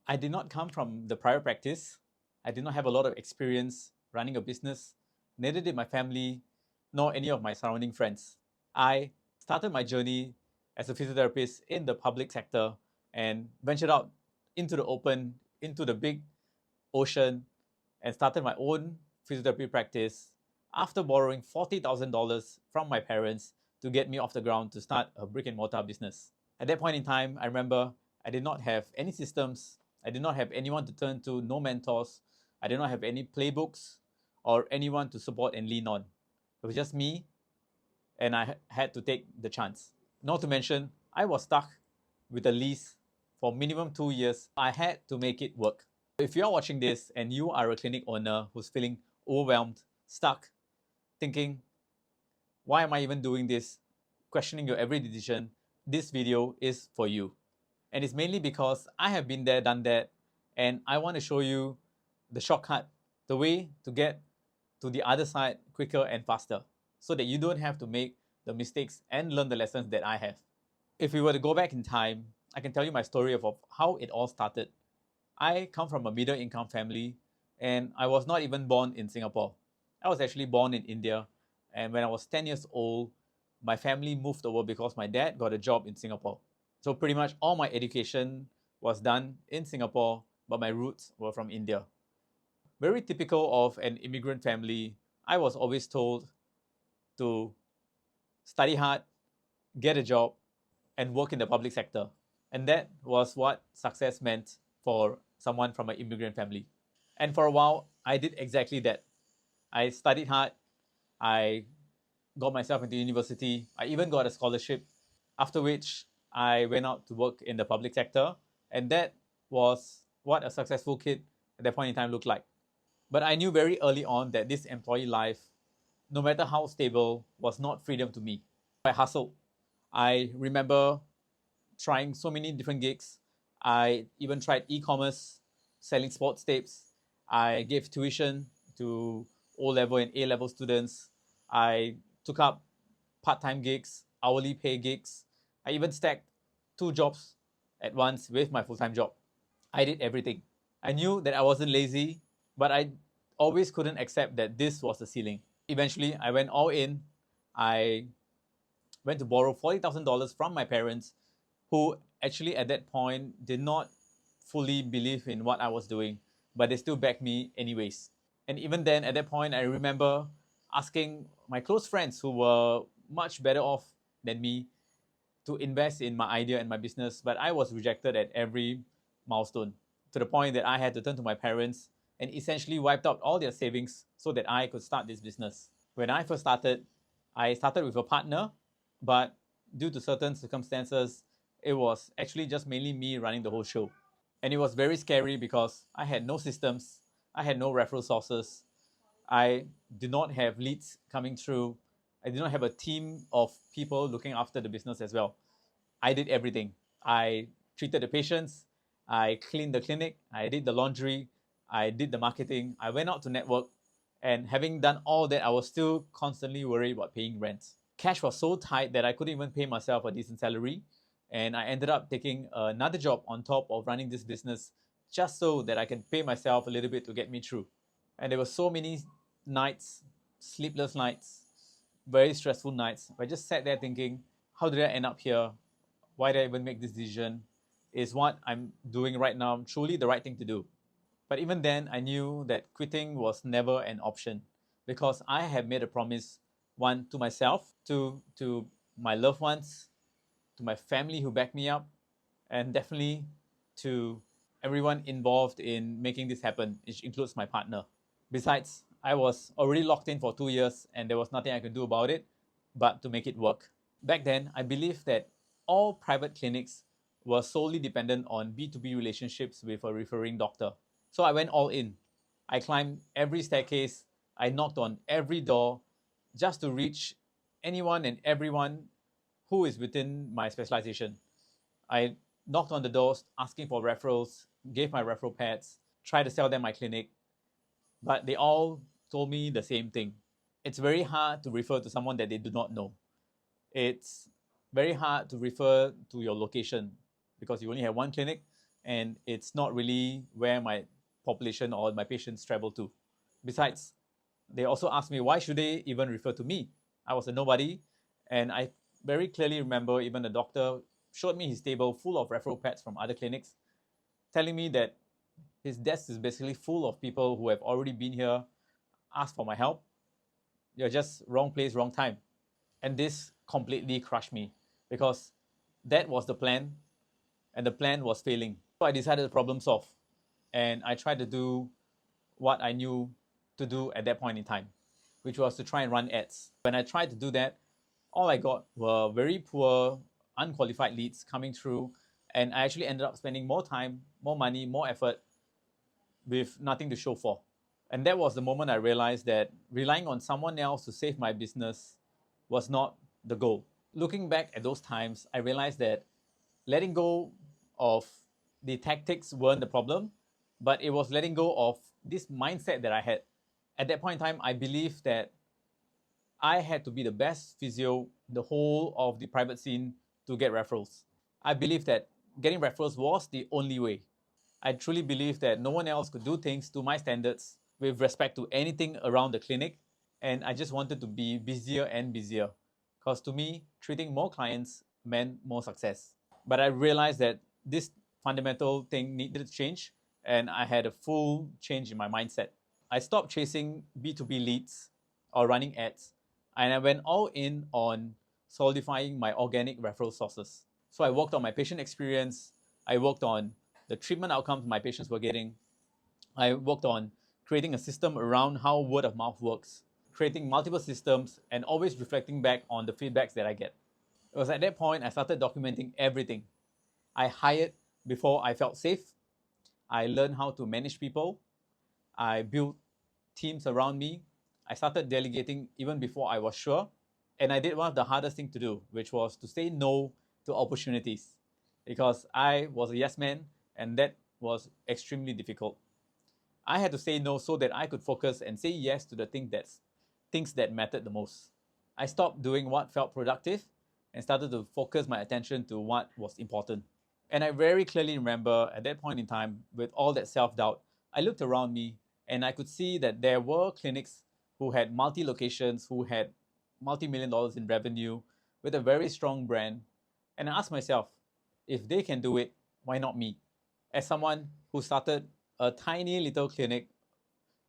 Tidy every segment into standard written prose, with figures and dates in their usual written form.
I did not come from the private practice. I did not have a lot of experience running a business. Neither did my family, nor any of my surrounding friends. I started my journey as a physiotherapist in the public sector and ventured out into the open, into the big ocean, and started my own physiotherapy practice after borrowing $40,000 from my parents to get me off the ground to start a brick and mortar business. At that point in time, I remember I did not have any systems, I did not have anyone to turn to, no mentors, I did not have any playbooks or anyone to support and lean on. It was just me, and I had to take the chance. Not to mention, I was stuck with a lease for minimum 2 years. I had to make it work. If you're watching this and you are a clinic owner who's feeling overwhelmed, stuck, thinking, why am I even doing this? Questioning your every decision, this video is for you. And it's mainly because I have been there, done that, and I want to show you the shortcut, the way to get to the other side quicker and faster, so that you don't have to make the mistakes and learn the lessons that I have. If we were to go back in time, I can tell you my story of how it all started. I come from a middle income family, and I was not even born in Singapore. I was actually born in India, and when I was 10 years old, my family moved over because my dad got a job in Singapore. So pretty much all my education was done in Singapore, but my roots were from India. Very typical of an immigrant family, I was always told to study hard, get a job, and work in the public sector. And that was what success meant for someone from an immigrant family. And for a while, I did exactly that. I studied hard, I got myself into university, I even got a scholarship, after which I went out to work in the public sector, and that was what a successful kid at that point in time looked like. But I knew very early on that this employee life, no matter how stable, was not freedom to me. I hustled. I remember trying so many different gigs. I even tried e-commerce, selling sports tapes. I gave tuition to O-level and A-level students. I took up part-time gigs, hourly pay gigs. I even stacked 2 jobs at once with my full-time job. I did everything. I knew that I wasn't lazy, but I always couldn't accept that this was the ceiling. Eventually, I went all in. I went to borrow $40,000 from my parents, who actually at that point did not fully believe in what I was doing, but they still backed me anyways. And even then, at that point, I remember asking my close friends who were much better off than me to invest in my idea and my business, but I was rejected at every milestone, to the point that I had to turn to my parents and essentially wiped out all their savings so that I could start this business. When I first started, I started with a partner, but due to certain circumstances, it was actually just mainly me running the whole show. And it was very scary because I had no systems, I had no referral sources, I did not have leads coming through, I did not have a team of people looking after the business as well. I did everything. I treated the patients, I cleaned the clinic, I did the laundry, I did the marketing, I went out to network, and having done all that, I was still constantly worried about paying rent. Cash was so tight that I couldn't even pay myself a decent salary, and I ended up taking another job on top of running this business just so that I can pay myself a little bit to get me through. And there were so many nights, sleepless nights, very stressful nights. I just sat there thinking, how did I end up here? Why did I even make this decision? Is what I'm doing right now truly the right thing to do? But even then, I knew that quitting was never an option, because I had made a promise, one, to myself, to my loved ones, to my family who backed me up, and definitely to everyone involved in making this happen, which includes my partner. Besides, I was already locked in for 2 years and there was nothing I could do about it but to make it work. Back then, I believed that all private clinics were solely dependent on B2B relationships with a referring doctor. So I went all in. I climbed every staircase, I knocked on every door just to reach anyone and everyone who is within my specialization. I knocked on the doors asking for referrals, gave my referral pads, tried to sell them my clinic, but they all told me the same thing. It's very hard to refer to someone that they do not know. It's very hard to refer to your location because you only have one clinic. and it's not really where my population or my patients travel to. Besides, they also asked me, why should they even refer to me? I was a nobody, and I very clearly remember even the doctor showed me his table full of referral pads from other clinics, telling me that his desk is basically full of people who have already been here, asked for my help. You're just wrong place, wrong time. And this completely crushed me because that was the plan, and the plan was failing. So I decided to problem solve, and I tried to do what I knew to do at that point in time, which was to try and run ads. When I tried to do that, all I got were very poor, unqualified leads coming through, and I actually ended up spending more time, more money, more effort with nothing to show for. And that was the moment I realized that relying on someone else to save my business was not the goal. Looking back at those times, I realized that letting go of the tactics weren't the problem, but it was letting go of this mindset that I had. At that point in time, I believed that I had to be the best physio in the whole of the private scene to get referrals. I believed that getting referrals was the only way. I truly believed that no one else could do things to my standards with respect to anything around the clinic, and I just wanted to be busier and busier because to me, treating more clients meant more success. But I realized that this fundamental thing needed to change, and I had a full change in my mindset. I stopped chasing B2B leads or running ads, and I went all in on solidifying my organic referral sources. So I worked on my patient experience, I worked on the treatment outcomes my patients were getting, I worked on creating a system around how word of mouth works, creating multiple systems, and always reflecting back on the feedbacks that I get. It was at that point I started documenting everything. I hired before I felt safe. I learned how to manage people. I built teams around me. I started delegating even before I was sure. And I did one of the hardest things to do, which was to say no to opportunities because I was a yes man, and that was extremely difficult. I had to say no so that I could focus and say yes to the things that mattered the most. I stopped doing what felt productive and started to focus my attention to what was important. And I very clearly remember at that point in time, with all that self-doubt, I looked around me and I could see that there were clinics who had multi-locations, who had multi-million dollars in revenue with a very strong brand. And I asked myself, if they can do it, why not me? As someone who started a tiny little clinic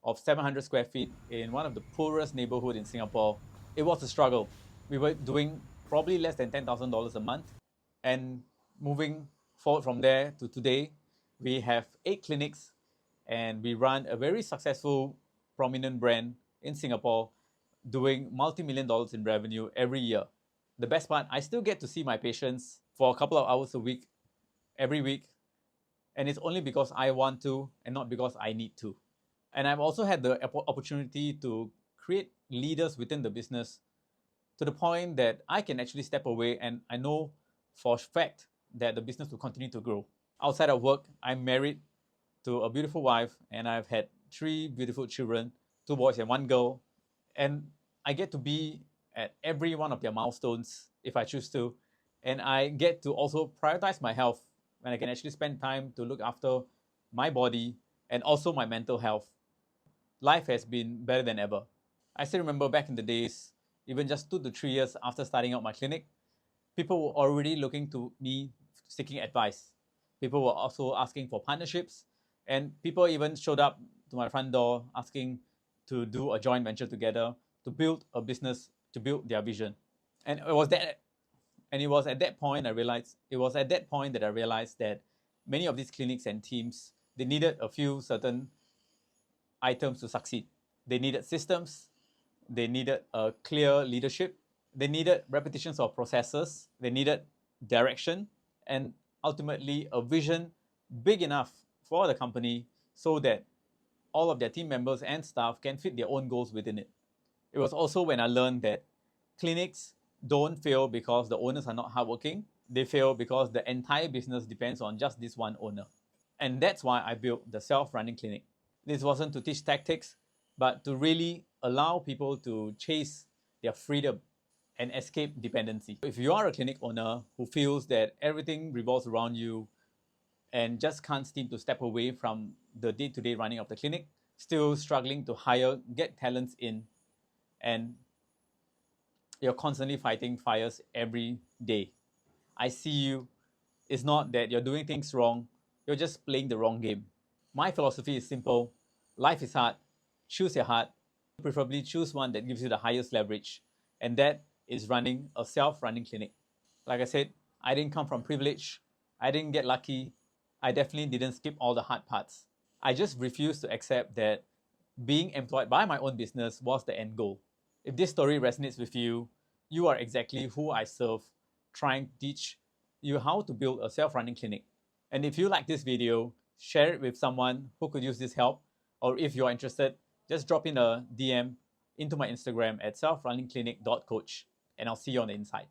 of 700 square feet in one of the poorest neighborhoods in Singapore, it was a struggle. We were doing probably less than $10,000 a month. And moving forward from there to today, we have 8 clinics and we run a very successful, prominent brand in Singapore doing multi-million dollars in revenue every year. The best part, I still get to see my patients for a couple of hours a week, every week. And it's only because I want to and not because I need to. And I've also had the opportunity to create leaders within the business to the point that I can actually step away and I know for a fact that the business will continue to grow. Outside of work, I'm married to a beautiful wife and I've had 3 beautiful children, 2 boys and 1 girl. And I get to be at every one of their milestones if I choose to. And I get to also prioritize my health when I can actually spend time to look after my body and also my mental health. Life has been better than ever. I still remember back in the days, even just 2 to 3 years after starting out my clinic, people were already looking to me seeking advice. People were also asking for partnerships, and people even showed up to my front door asking to do a joint venture together to build a business, to build their vision. And it was at that point I realized that many of these clinics and teams, they needed a few certain items to succeed. They needed systems, they needed a clear leadership, they needed repetitions of processes, they needed direction, and ultimately a vision big enough for the company so that all of their team members and staff can fit their own goals within it. It was also when I learned that clinics don't fail because the owners are not hardworking. They fail because the entire business depends on just this one owner. And that's why I built the self-running clinic. This wasn't to teach tactics, but to really allow people to chase their freedom and escape dependency. If you are a clinic owner who feels that everything revolves around you and just can't seem to step away from the day-to-day running of the clinic, still struggling to hire, get talents in, and you're constantly fighting fires every day. I see you. It's not that you're doing things wrong, you're just playing the wrong game. My philosophy is simple. Life is hard. Choose your heart. Preferably choose one that gives you the highest leverage, and that is running a self-running clinic. Like I said, I didn't come from privilege. I didn't get lucky. I definitely didn't skip all the hard parts. I just refused to accept that being employed by my own business was the end goal. If this story resonates with you, you are exactly who I serve, trying to teach you how to build a self-running clinic. And if you like this video, share it with someone who could use this help. Or if you're interested, just drop in a DM into my Instagram at selfrunningclinic.coach, and I'll see you on the inside.